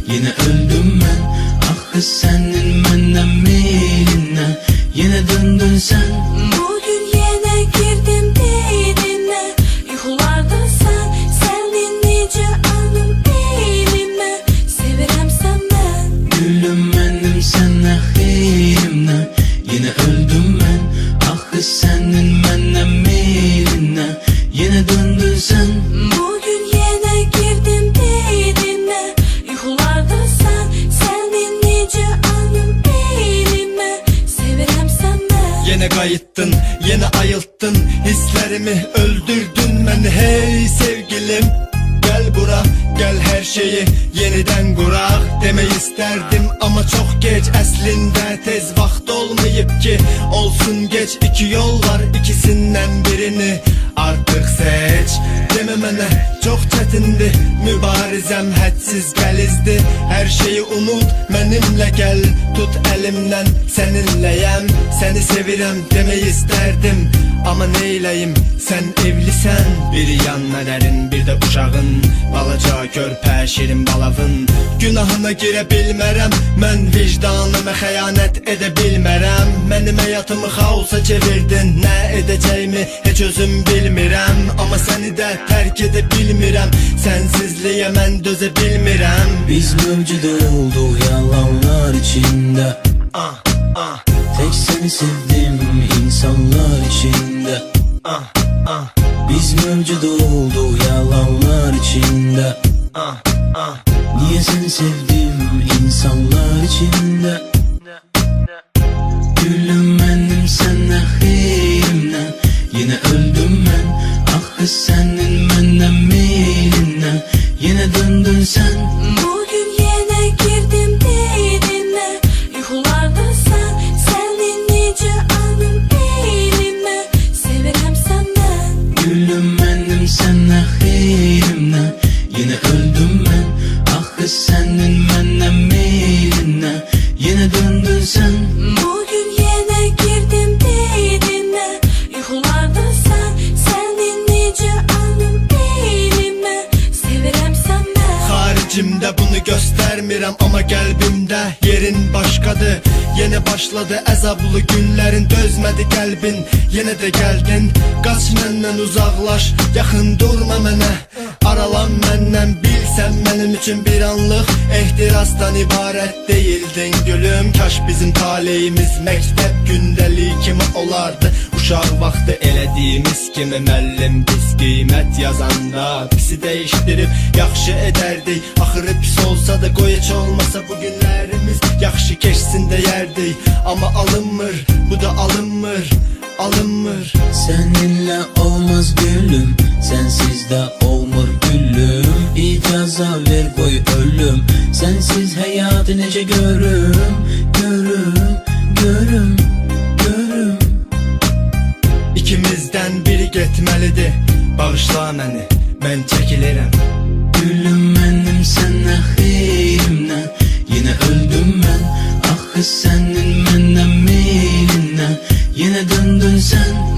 Yine öldüm ben, ah senin menden meylinle. Yine döndün sen. Bugün yine girdim beynine. Yuxularda senin nice anım eylime. Sevirəm senden. Gülüm benim senle xeyrimle. Yine öldüm ben, ah senin menden meylinle. Yine döndün sen. Bugün yine girdim beynine. Yuxularda senin nice anım eylime. Sevirəm senden. Yine kayıttın, yine ayılttın, hislerimi öldürdün beni. Hey sevgilim, gel bura, gel her şeyi yeniden kurak demeyi isterdim ama çok geç. Əslində tez vaxt olmayıp ki, olsun geç. İki yol var, ikisinden birini artık seç. Deme mənə çok çetindi, mübarizem hədsiz gəlizdi. Her şeyi unut, benimle gel, tut elimden, seninleyem. Seni sevirəm demeyi isterdim ama neyleyim, sen evlisen. Biri yanmələrin, bir de uşağın, balaca körpə şirin balavın. Günahına girə bilmərəm, mən vicdanıma xəyanət edə bilmərəm. Mənim həyatımı xaosa çevirdin, nə edəcəyimi heç özüm bilmirəm. Ama səni də tərk edə bilmirəm, sensizliyə mən dözə bilmirəm. Biz mövcud olduk yalanlar içinde. Tek seni sevdim insanlar içinde. Biz mevcut olduk yalanlar içinde. Niye seni sevdim insanlar içinde. Gülüm benim senle xeyrimle. Yine öldüm ben, ah senin menden meylinle. Yine döndün sen. Bugün yine girdim beynine. Yuxularda senin nice anım eylime. Sevirəm senden. Gülüm benim senle xeyrimle. Yine öldüm ben, ah senin menden meylinle. Yine döndün sen. Bugün yine girdim beynine. Yuxularda senin nice anım eylime. Sevirəm senden. Haricimde bunu göstermirəm ama qəlbimdə yerin başqadır. Yine başladı əzablı günlərin, dözmədi qəlbin, yenə də gəldin. Qaç məndən uzaqlaş, yaxın durma mənə, aralan məndən. Bilsən mənim üçün bir anlıq ehtirasdan ibarət deyildin gülüm. Kaş bizim taleyimiz məktəb gündəlik kimi olardı. Uşaq vaxtı elədiyimiz kimi müəllim biz qiymət yazanda pisi dəyişdirib yaxşı edərdik. Axırı pis olsa da qoy heç olmasa bu günlərimiz yaxşı keçsin deyərdik. Ama alınmır, bu da alınmır, alınmır. Seninle olmaz gülüm, sensiz de olmur gülüm. İcaza ver koy ölüm, sensiz hayatı necə görüm. Görüm, görüm, görüm. İkimizden biri getməlidir, bağışla məni, mən çəkilirəm. Gülüm benim senle xeyrimle. Yine öldüm ben, ah senin menden meylinle. Yine döndün sen.